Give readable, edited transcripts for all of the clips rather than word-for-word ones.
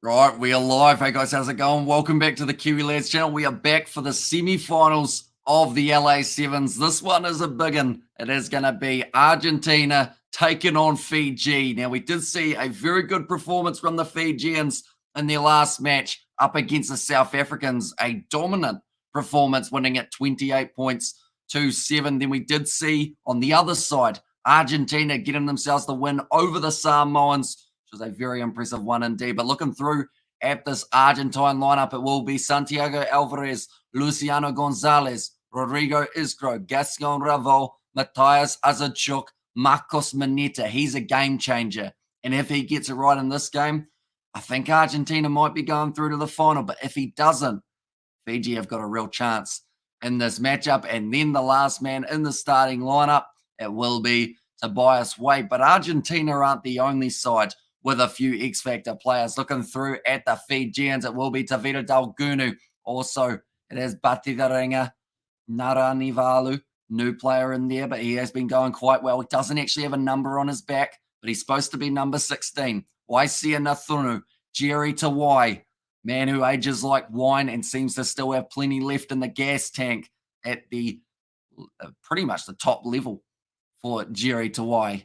Right, we are live. Hey guys, how's it going? Welcome back to the Kiwi Lads channel. We are back for the semi-finals of the LA Sevens. This one is a big one. It is going to be Argentina taking on Fiji. Now, we did see a very good performance from the Fijians in their last match up against the South Africans. A dominant performance, winning at 28 points to 7. Then we did see on the other side, Argentina getting themselves the win over the Samoans, was a very impressive one indeed. But looking through at this Argentine lineup, it will be Santiago Alvarez, Luciano Gonzalez, Rodrigo Isgro, Gaston Ravo, Matthias Azarchuk, Marcos Maneta. He's a game changer. And if he gets it right in this game, I think Argentina might be going through to the final. But if he doesn't, Fiji have got a real chance in this matchup. And then the last man in the starting lineup, it will be Tobias Wade. But Argentina aren't the only side with a few X-Factor players. Looking through at the Fijians, it will be Tavita Dalgunu. Also, it is Batidarenga Naranivalu, new player in there, but he has been going quite well. He doesn't actually have a number on his back, but he's supposed to be number 16. Waisia Nathunu, Jerry Tawai, man who ages like wine and seems to still have plenty left in the gas tank at the pretty much the top level for Jerry Tawai.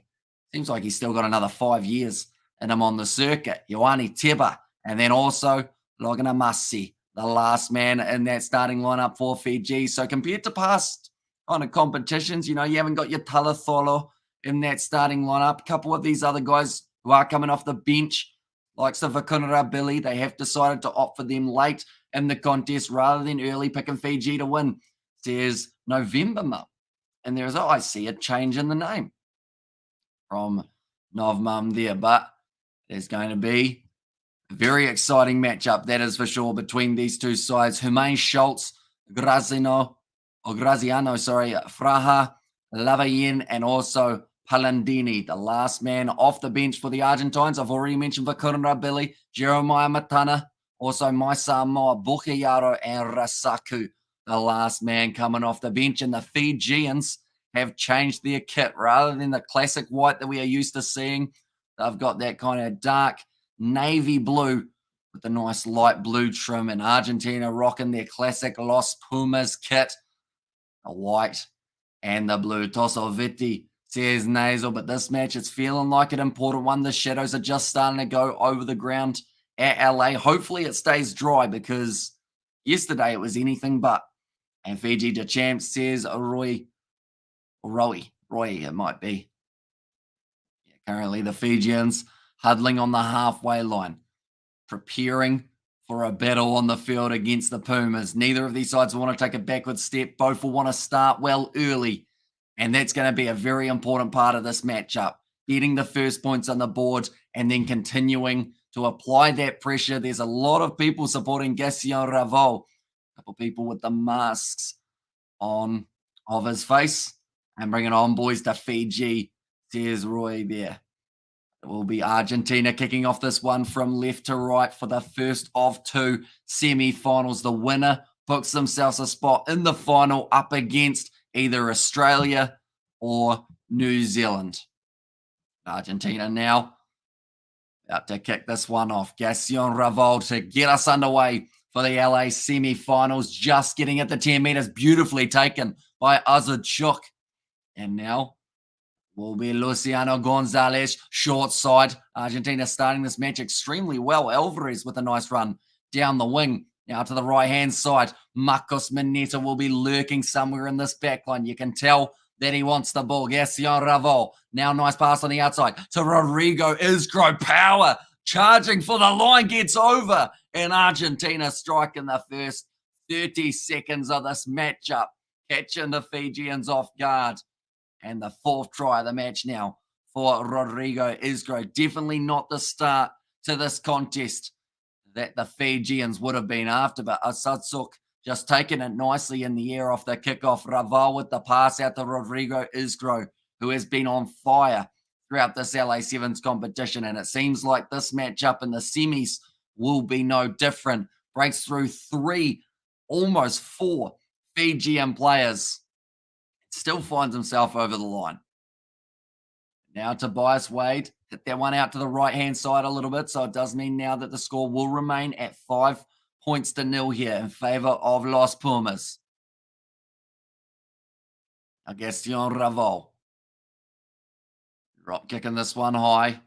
Seems like he's still got another 5 years and I'm on the circuit. Ioane Teba, and then also Logana Masi, the last man in that starting lineup for Fiji. So compared to past kind of competitions, you haven't got your Talatholo in that starting lineup. A couple of these other guys who are coming off the bench, like Savakuna Billy, they have decided to opt for them late in the contest rather than early picking Fiji to win. Says November Mum. And there's, I see a change in the name from Novmum there, but there's going to be a very exciting matchup, that is for sure, between these two sides. Humain Schultz, Graziano, Fraha, Lavayen, and also Palandini, the last man off the bench for the Argentines. I've already mentioned Vakura Billy, Jeremiah Matana, also Maisamoa, Bukayaro, and Rasaku, the last man coming off the bench. And the Fijians have changed their kit. Rather than the classic white that we are used to seeing, they've got that kind of dark navy blue with a nice light blue trim. And Argentina rocking their classic Los Pumas kit, the white and the blue. Tosso Vitti says nasal, but this match, it's feeling like an important one. The shadows are just starting to go over the ground at LA. Hopefully it stays dry, because yesterday it was anything but. And Fiji de Champ says Roy, it might be. Currently, the Fijians huddling on the halfway line, preparing for a battle on the field against the Pumas. Neither of these sides want to take a backward step. Both will want to start well early, and that's going to be a very important part of this matchup, getting the first points on the board and then continuing to apply that pressure. There's a lot of people supporting Gaston Ravo, a couple of people with the masks on of his face, and bring it on, boys, to Fiji. Says Roy there. It will be Argentina kicking off this one from left to right for the first of two semi-finals. The winner books themselves a spot in the final up against either Australia or New Zealand. Argentina now about to kick this one off. Gaston Raval to get us underway for the LA semi-finals. Just getting at the 10 meters, beautifully taken by Azarchuk. And now will be Luciano Gonzalez, short side. Argentina starting this match extremely well. Alvarez with a nice run down the wing. Now to the right-hand side, Marcos Maneta will be lurking somewhere in this backline. You can tell that he wants the ball. Gaston Ravo. Now nice pass on the outside to Rodrigo Isgro. Power charging for the line, gets over. And Argentina striking the first 30 seconds of this matchup, catching the Fijians off guard. And the fourth try of the match now for Rodrigo Isgro. Definitely not the start to this contest that the Fijians would have been after, but Azarchuk just taking it nicely in the air off the kickoff. Raval with the pass out to Rodrigo Isgro, who has been on fire throughout this LA Sevens competition. And it seems like this matchup in the semis will be no different. Breaks through 3, almost 4 Fijian players. Still finds himself over the line. Now Tobias Wade Hit that one out to the right-hand side a little bit, so it does mean now that the score will remain at 5-0 here in favor of Los Pumas. Agustin Raval. Drop kicking this one high.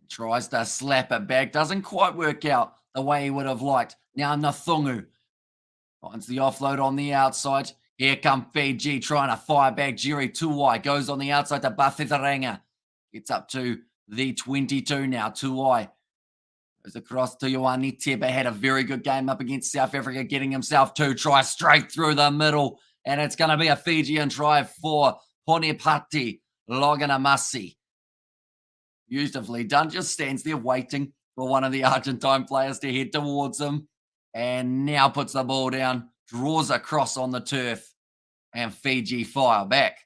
Tries to slap it back. Doesn't quite work out the way he would have liked. Now Nathungu finds the offload on the outside. Here come Fiji trying to fire back. Jiri Tuwai goes on the outside to Bafitharenga. Gets up to the 22 now. Tuwai goes across to Ioane Teba. Had a very good game up against South Africa, getting himself 2 tries straight through the middle. And it's going to be a Fijian try for Ponipati Loganamasi. Beautifully done. Just stands there waiting for one of the Argentine players to head towards him. And now puts the ball down, draws across on the turf, and Fiji fire back.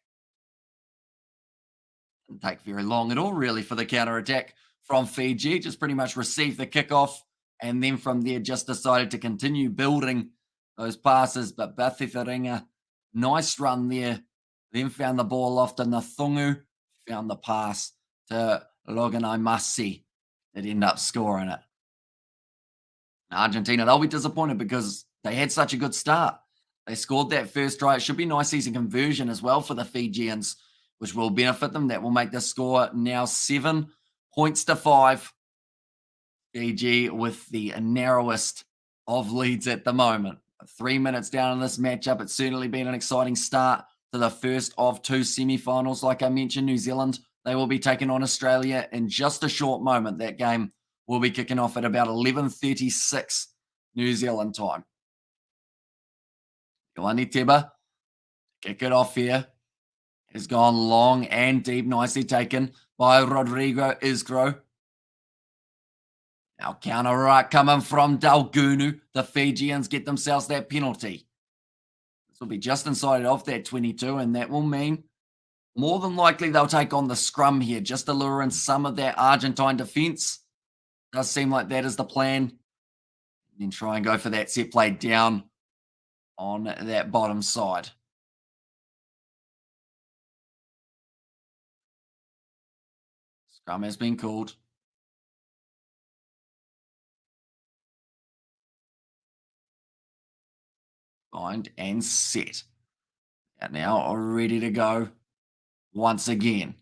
Didn't take very long at all, really, for the counter-attack from Fiji. Just pretty much received the kickoff, and then from there just decided to continue building those passes. But Bafitharenga, nice run there. Then found the ball off to Nathungu, found the pass to Loganai Masi that end up scoring it. Argentina, they'll be disappointed because they had such a good start. They scored that first try. It should be nice easy conversion as well for the Fijians, which will benefit them. That will make the score now 7-5. Fiji with the narrowest of leads at the moment. 3 minutes down in this matchup. It's certainly been an exciting start to the first of 2 semi-finals. Like I mentioned, New Zealand, they will be taking on Australia in just a short moment. That game will be kicking off at about 11:36 New Zealand time. Ioane Teba, kick it off here. Has gone long and deep. Nicely taken by Rodrigo Isgro. Now counter right coming from Dalgunu. The Fijians get themselves that penalty. This will be just inside of that 22, and that will mean more than likely they'll take on the scrum here just to lure in some of that Argentine defense. Does seem like that is the plan. And then try and go for that set play down on that bottom side. Scrum has been called. Bind and set. And now ready to go once again.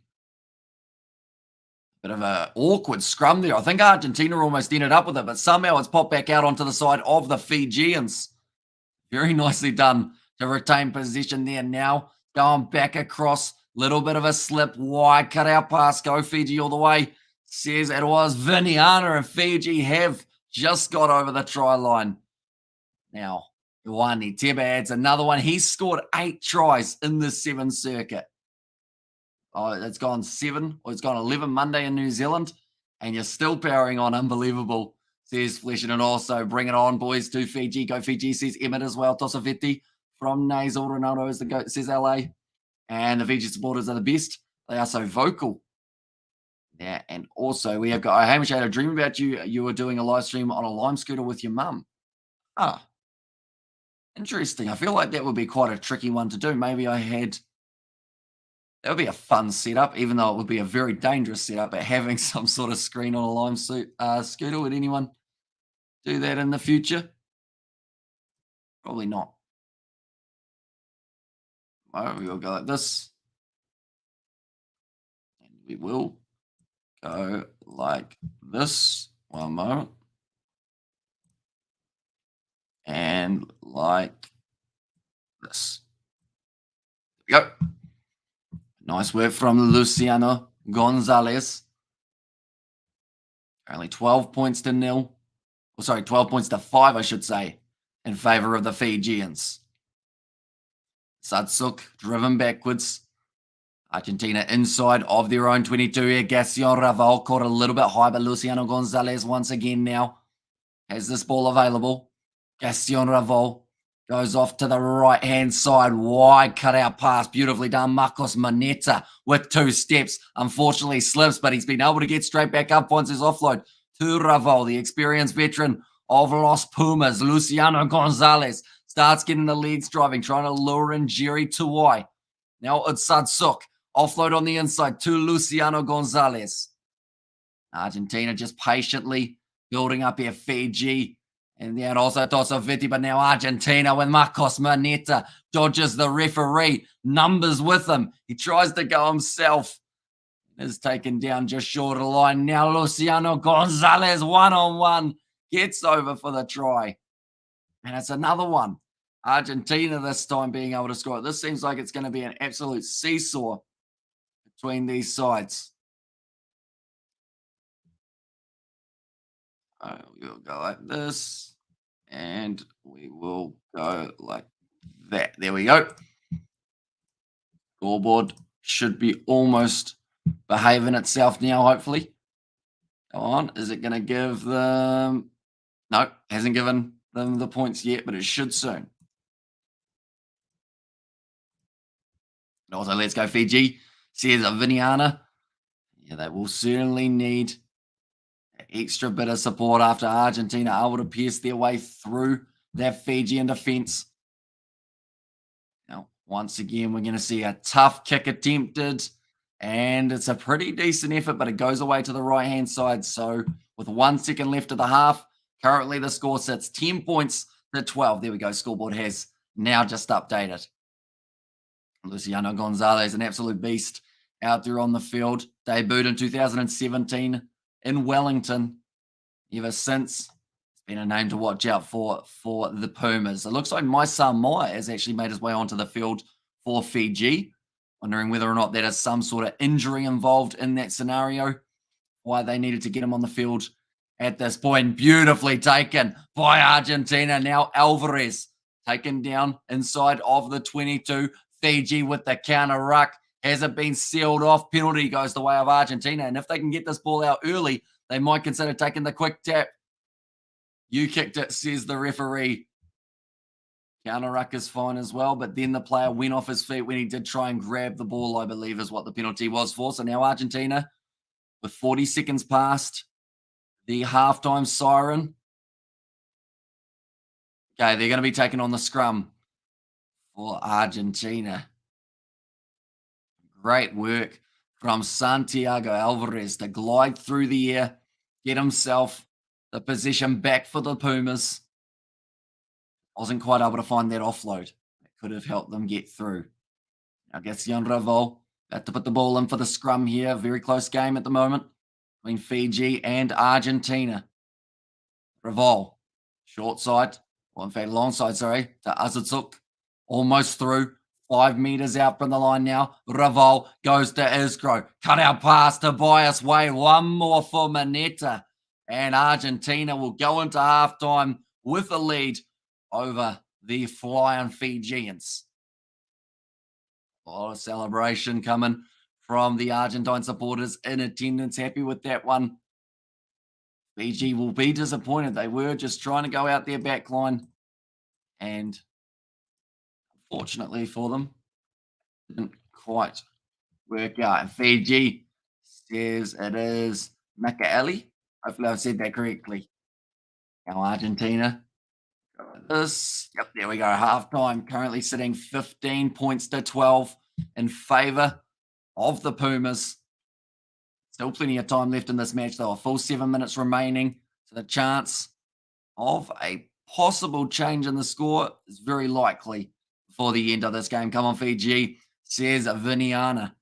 Bit of an awkward scrum there. I think Argentina almost ended up with it, but somehow it's popped back out onto the side of the Fijians. Very nicely done to retain possession there now. Going back across. Little bit of a slip. Wide cut out pass. Go Fiji all the way. Says it was Viniana, and Fiji have just got over the try line. Now, Ioane Teba adds another one. He's scored 8 tries in the 7 circuit. Oh, it's gone 7, or it's gone 11 Monday in New Zealand, and you're still powering on. Unbelievable, says Flesh. And also bring it on, boys, to Fiji. Go Fiji, says Emmett as well. Tosafetti from Nasal. Ronaldo is the goat, says LA. And the Fiji supporters are the best. They are so vocal. Yeah, and also we have got, Hamish, I had a dream about you. You were doing a live stream on a Lime scooter with your mum. Ah, interesting. I feel like that would be quite a tricky one to do. Maybe that would be a fun setup, even though it would be a very dangerous setup. But having some sort of screen on a Lime scooter, would anyone do that in the future? Probably not. Well, we will go like this. And we will go like this. One moment. And like this. There we go. Nice work from Luciano Gonzalez. Only 12 points to 0. Oh, sorry, 12 points to 5, I should say, in favor of the Fijians. Satsuk driven backwards. Argentina inside of their own 22 here. Gassion Raval caught a little bit high, but Luciano Gonzalez once again now has this ball available. Gastion Raval goes off to the right-hand side. Wide cut-out pass. Beautifully done. Marcos Maneta with 2 steps. Unfortunately slips, but he's been able to get straight back up once his offload to Raval, the experienced veteran of Los Pumas. Luciano Gonzalez starts getting the legs driving, trying to lure in Jerry Tuwai. Now it's Sadsuk Offload on the inside to Luciano Gonzalez. Argentina just patiently building up here. Fiji. And then also Tosoviti, but now Argentina with Marcos Maneta dodges the referee. Numbers with him. He tries to go himself. Is taken down just short of the line. Now Luciano Gonzalez one-on-one gets over for the try. And it's another one. Argentina this time being able to score. This seems like it's going to be an absolute seesaw between these sides. We'll go like this. And we will go like that. There we go. Scoreboard should be almost behaving itself now, hopefully. Go on. Is it going to give them... No, hasn't given them the points yet, but it should soon. And also, let's go Fiji. Says Viniana. Yeah, they will certainly need an extra bit of support after Argentina able to pierce their way through that Fijian defence. Now, once again, we're going to see a tough kick attempted. And it's a pretty decent effort, but it goes away to the right-hand side. So with 1 second left of the half, currently the score sits 10 points to 12. There we go. Scoreboard has now just updated. Luciano Gonzalez, an absolute beast out there on the field. Debuted in 2017 in Wellington. Ever since, it's been a name to watch out for the Pumas. It looks like my son Mai has actually made his way onto the field for Fiji. Wondering whether or not that is some sort of injury involved in that scenario. Why they needed to get him on the field at this point. Beautifully taken by Argentina. Now Alvarez taken down inside of the 22. Fiji with the counter ruck. Has it been sealed off? Penalty goes the way of Argentina. And if they can get this ball out early, they might consider taking the quick tap. You kicked it, says the referee. Counter ruck is fine as well, but then the player went off his feet when he did try and grab the ball, I believe is what the penalty was for. So now Argentina, with 40 seconds past the halftime siren. Okay, they're going to be taking on the scrum for Argentina. Great work from Santiago Alvarez to glide through the air, get himself the position back for the Pumas. Wasn't quite able to find that offload. That could have helped them get through. Now Gaston Revol about to put the ball in for the scrum here. Very close game at the moment between Fiji and Argentina. Revol, short side, or in fact long side, sorry, to Azutsuk. Almost through. 5 meters out from the line now. Revol goes to Iskro. Cut out pass to Tobias Way. One more for Maneta. And Argentina will go into halftime with a lead over the Flying Fijians. A lot of celebration coming from the Argentine supporters in attendance. Happy with that one. Fiji will be disappointed. They were just trying to go out their back line. And fortunately for them, didn't quite work out. And Fiji says it is Mikaeli. Hopefully I've said that correctly. Now Argentina. Yep, there we go. Halftime currently sitting 15 points to 12 in favor of the Pumas. Still plenty of time left in this match, though. A full 7 minutes remaining. So the chance of a possible change in the score is very likely before the end of this game. Come on, Fiji, says Viniana.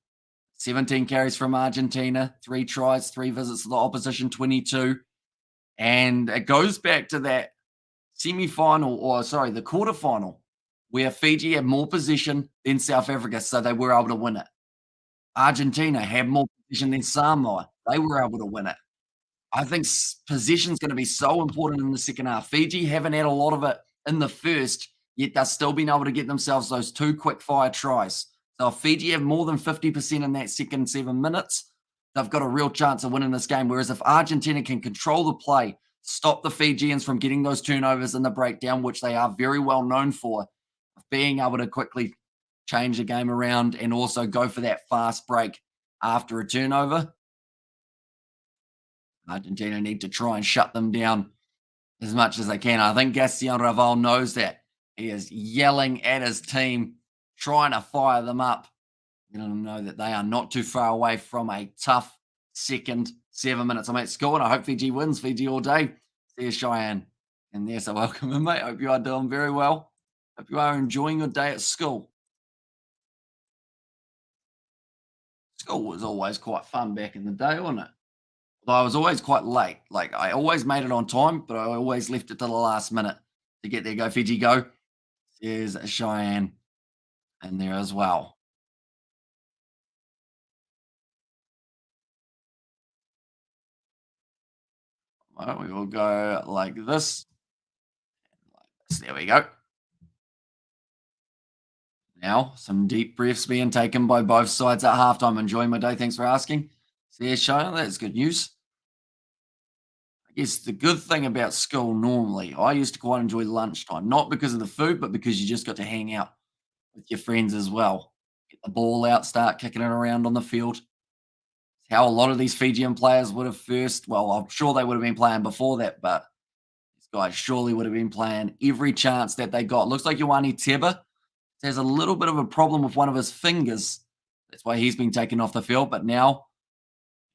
17 carries from Argentina, 3 tries, 3 visits to the opposition, 22. And it goes back to that semi-final, or sorry, the quarterfinal, where Fiji had more possession than South Africa, so they were able to win it. Argentina had more possession than Samoa. They were able to win it. I think possession is going to be so important in the second half. Fiji haven't had a lot of it in the first, yet they're still being able to get themselves those 2 quick-fire tries. So if Fiji have more than 50% in that second 7 minutes, they've got a real chance of winning this game. Whereas if Argentina can control the play, stop the Fijians from getting those turnovers in the breakdown, which they are very well known for, of being able to quickly change the game around and also go for that fast break after a turnover, Argentina need to try and shut them down as much as they can. I think Gaston Raval knows that. He is yelling at his team, trying to fire them up. letting them know that they are not too far away from a tough second 7 minutes. I'm at school and I hope Fiji wins. Fiji all day. See you, Cheyenne. And yes, I welcome in, mate. Hope you are doing very well. Hope you are enjoying your day at school. School was always quite fun back in the day, wasn't it? Although I was always quite late. Like I always made it on time, but I always left it to the last minute to get there. Go Fiji, go. There's Cheyenne in there as well. Well, we will go like this. There we go. Now, some deep breaths being taken by both sides at halftime. Enjoying my day. Thanks for asking. See you, Shona. That's good news. I guess the good thing about school normally, I used to quite enjoy lunchtime, not because of the food, but because you just got to hang out with your friends as well. Get the ball out, start kicking it around on the field. How a lot of these Fijian players would have first, well, I'm sure they would have been playing before that, but these guys surely would have been playing every chance that they got. Looks like Ioane Teba has a little bit of a problem with one of his fingers. That's why he's been taken off the field. But now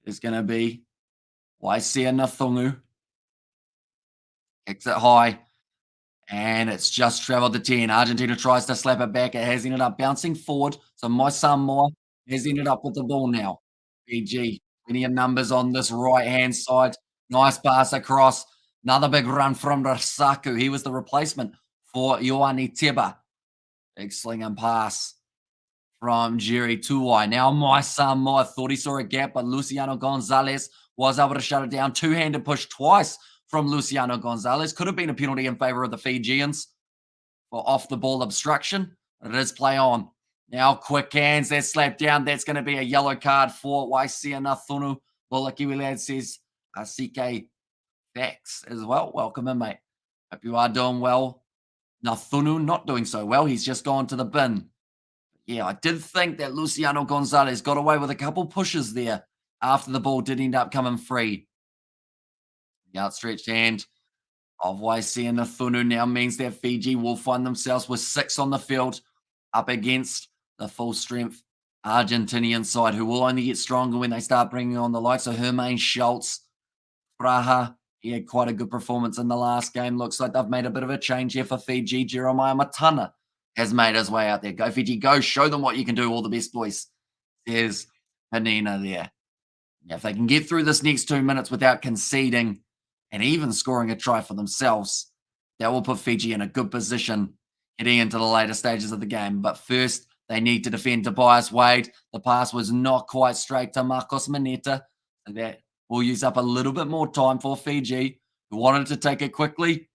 it's going to be Waisia Nathungu. Kicks it high. And it's just traveled to 10. Argentina tries to slap it back. It has ended up bouncing forward. So my Samoa has ended up with the ball now. PG, plenty of numbers on this right-hand side. Nice pass across. Another big run from Rasaku. He was the replacement for Ioane Teba. Big sling and pass from Jerry Tuwai. Now my Samoa thought he saw a gap, but Luciano Gonzalez was able to shut it down. Two-handed push twice from Luciano Gonzalez. Could have been a penalty in favor of the Fijians for off-the-ball obstruction. But it is play on. Now quick hands. That's slapped down. That's going to be a yellow card for Waisia Nathunu. Lola Kiwi Lad says, CK Facts as well. Welcome in, mate. Hope you are doing well. Nathunu not doing so well. He's just gone to the bin. Yeah, I did think that Luciano Gonzalez got away with a couple pushes there after the ball did end up coming free. The outstretched hand of Waisia Nathunu now means that Fiji will find themselves with 6 on the field up against the full-strength Argentinian side, who will only get stronger when they start bringing on the likes of Hermaine Schultz, Praha. He had quite a good performance in the last game. Looks like they've made a bit of a change here for Fiji. Jeremiah Matana has made his way out there. Go Fiji, go. Show them what you can do, all the best boys. There's Hanina there. If they can get through this next 2 minutes without conceding and even scoring a try for themselves, that will put Fiji in a good position heading into the later stages of the game. But first, they need to defend Tobias Wade. The pass was not quite straight to Marcos Maneta. So that will use up a little bit more time for Fiji, who wanted to take it quickly.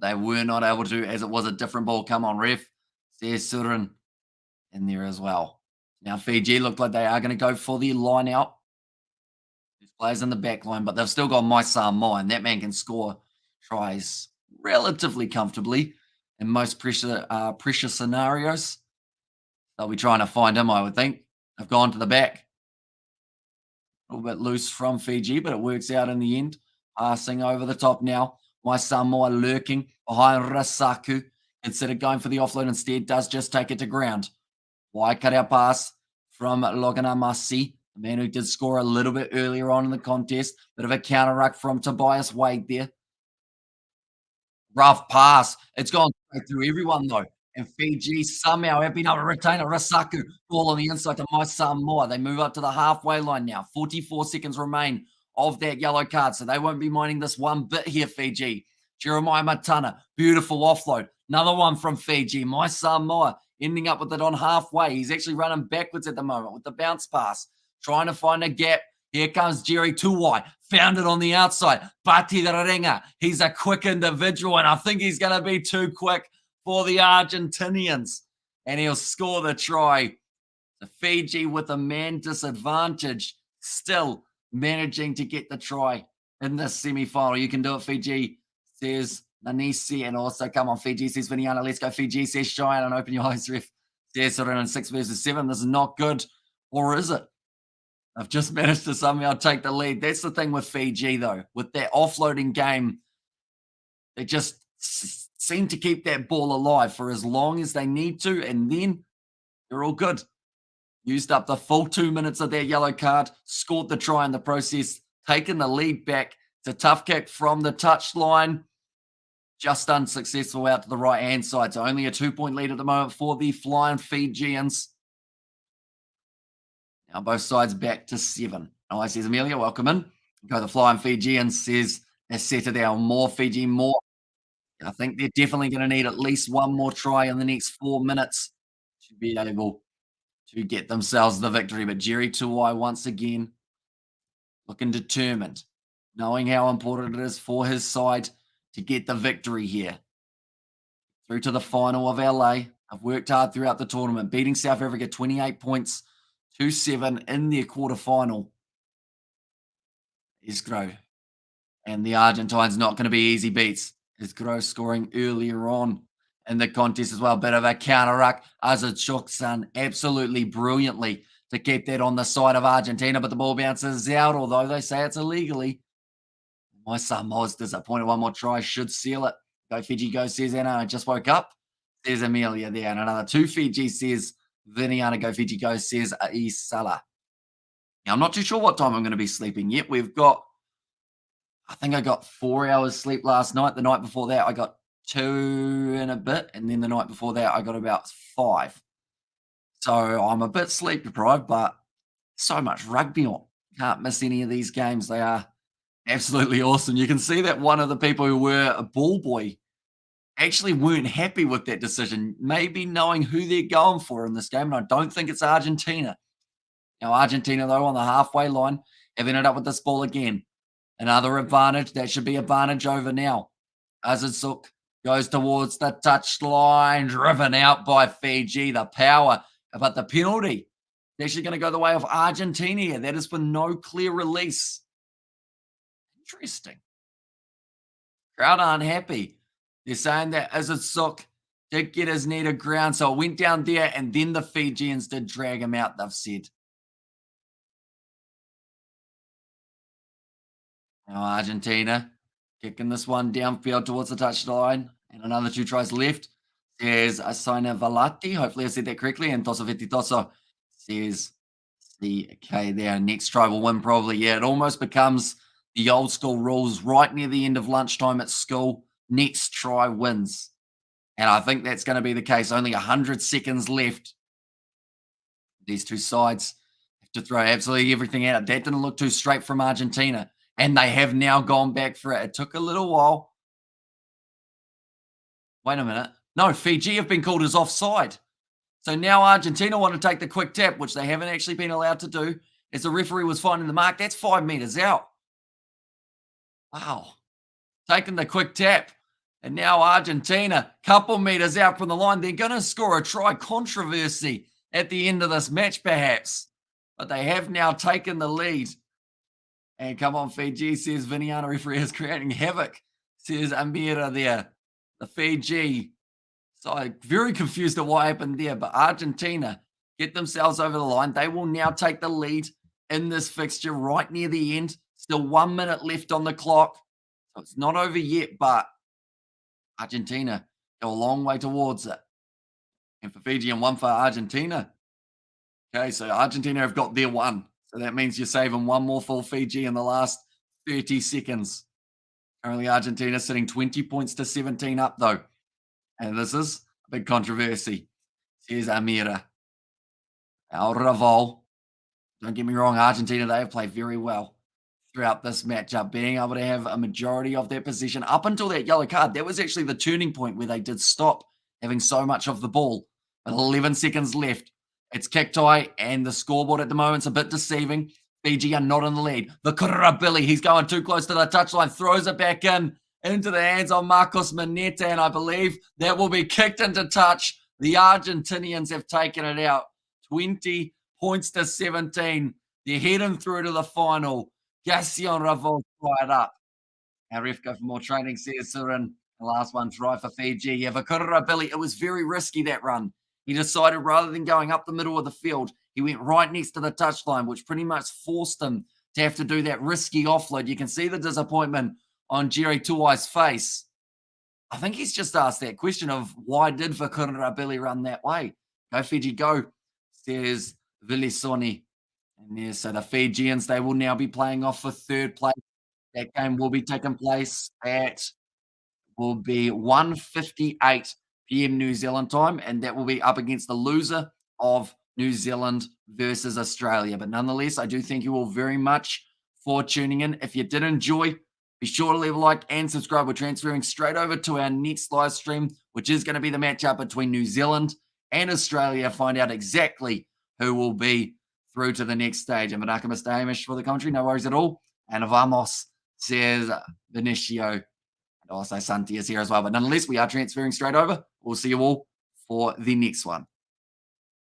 They were not able to, as it was a different ball. Come on, ref. There's Surin in there as well. Now, Fiji look like they are going to go for the line out. There's players in the back line, but they've still got my Samoa, and that man can score tries relatively comfortably in most pressure scenarios. They'll be trying to find him, I would think. They've gone to the back. A little bit loose from Fiji, but it works out in the end. Passing over the top now. My Samoa lurking behind Rasaku. Instead of going for the offload, instead does just take it to ground. Wide cutout pass from Logana Masi, the man who did score a little bit earlier on in the contest. Bit of a counter ruck from Tobias Wade there. Rough pass. It's gone straight through everyone, though. And Fiji somehow have been able to retain a Rasaku ball on the inside to my Samoa. They move up to the halfway line now. 44 seconds remain of that yellow card, so they won't be minding this one bit here, Fiji. Jeremiah Matana, beautiful offload. Another one from Fiji. My Samoa ending up with it on halfway. He's actually running backwards at the moment with the bounce pass, trying to find a gap. Here comes Jerry Tuwai. Found it on the outside. Pati Ringa. He's a quick individual, and I think he's going to be too quick for the Argentinians. And he'll score the try. The Fiji with a man disadvantage, still managing to get the try in this semi-final. You can do it, Fiji, says Nanisi. And also, come on, Fiji, says Viniana. Let's go, Fiji, says Shine. And open your eyes, ref. Says Soren in 6 versus 7. This is not good. Or is it? I've just managed to somehow take the lead. That's the thing with Fiji, though. With that offloading game, they just seem to keep that ball alive for as long as they need to, and then they're all good. Used up the full 2 minutes of their yellow card, scored the try in the process, taken the lead back. It's a tough kick from the touchline. Just unsuccessful out to the right-hand side. So only a 2-point lead at the moment for the Flying Fijians. Now both sides back to 7. Oh, says Amelia, welcome in. Go the Flying Fijians, says they're settled down. More Fiji, more. I think they're definitely going to need at least one more try in the next 4 minutes to be able to get themselves the victory. But Jerry Tuwai once again looking determined, knowing how important it is for his side to get the victory here. Through to the final of LA. I've worked hard throughout the tournament, beating South Africa 28 points to 7 in their quarterfinal. Isgro. And the Argentines not going to be easy beats. Isgro scoring earlier on in the contest as well. Bit of a counter-ruck. Azachuksan absolutely brilliantly to keep that on the side of Argentina, but the ball bounces out, although they say it's illegally. My son was disappointed. One more try should seal it. Go Fiji, go says Anna. I just woke up. Says Amelia there. And another 2 Fiji says Viniana. Go Fiji, go says Isala. Now, I'm not too sure what time I'm going to be sleeping yet. I think I got 4 hours sleep last night. The night before that, I got 2 and a bit. And then the night before that, I got about 5. So I'm a bit sleep deprived, but so much rugby on. Can't miss any of these games. They are absolutely awesome. You can see that one of the people who were a ball boy actually weren't happy with that decision, maybe knowing who they're going for in this game. And I don't think it's Argentina. Now, Argentina, though, on the halfway line, have ended up with this ball again. Another advantage. That should be advantage over now. Azizuk goes towards the touchline, driven out by Fiji. The power, but the penalty is actually going to go the way of Argentina. That is for no clear release. Interesting. Crowd aren't happy. They're saying that Azizuk did get his knee to ground, so it went down there, and then the Fijians did drag him out, they've said. Now Argentina kicking this one downfield towards the touchline, and another 2 tries left. Says Asina Valati. Hopefully I said that correctly. And Toso Vititoso says CK there. Next try will win probably. Yeah, it almost becomes the old school rules right near the end of lunchtime at school. Next try wins. And I think that's going to be the case. Only 100 seconds left. These two sides have to throw absolutely everything at it. That didn't look too straight from Argentina. And they have now gone back for it. It took a little while. Wait a minute. No, Fiji have been called as offside. So now Argentina want to take the quick tap, which they haven't actually been allowed to do, as the referee was finding the mark. That's 5 meters out. Wow. Taking the quick tap. And now Argentina, couple meters out from the line. They're going to score a try. Controversy at the end of this match, perhaps. But they have now taken the lead. And come on, Fiji, says Viniana. Referee is creating havoc, says Amira there. The Fiji. So I'm very confused at what happened there. But Argentina get themselves over the line. They will now take the lead in this fixture right near the end. Still 1 minute left on the clock. So it's not over yet, but Argentina go a long way towards it. And for Fiji and 1 for Argentina. Okay, so Argentina have got their 1. So that means you're saving 1 more for Fiji in the last 30 seconds. Currently, Argentina sitting 20 points to 17 up, though. And this is a big controversy. Here's Amira. El Revol. Don't get me wrong, Argentina, they have played very well throughout this matchup, being able to have a majority of their possession up until that yellow card. That was actually the turning point where they did stop having so much of the ball. With 11 seconds left. It's kick tie, and the scoreboard at the moment's a bit deceiving. Fiji are not in the lead. The Kurabili, he's going too close to the touchline, throws it back into the hands of Marcos Maneta, and I believe that will be kicked into touch. The Argentinians have taken it out. 20 points to 17. They're heading through to the final. Gassion Ravol fired up. Our ref go for more training, says Surin. The last one, try for Fiji. Yeah, for Kurabili, it was very risky, that run. He decided rather than going up the middle of the field, he went right next to the touchline, which pretty much forced him to have to do that risky offload. You can see the disappointment on Jerry Tuai's face. I think he's just asked that question of why did Vakurabili run that way? Go Fiji, go, says Villisoni. And yeah, so the Fijians, they will now be playing off for third place. That game will be taking place at will be 1:58 p.m. New Zealand time, and that will be up against the loser of New Zealand versus Australia. But nonetheless, I do thank you all very much for tuning in. If you did enjoy, be sure to leave a like and subscribe. We're transferring straight over to our next live stream, which is going to be the matchup between New Zealand and Australia. Find out exactly who will be through to the next stage. And Manaka Mr. Hamish for the country, no worries at all. And Vamos, says Benicio. And also Santi is here as well. But nonetheless, we are transferring straight over. We'll see you all for the next one.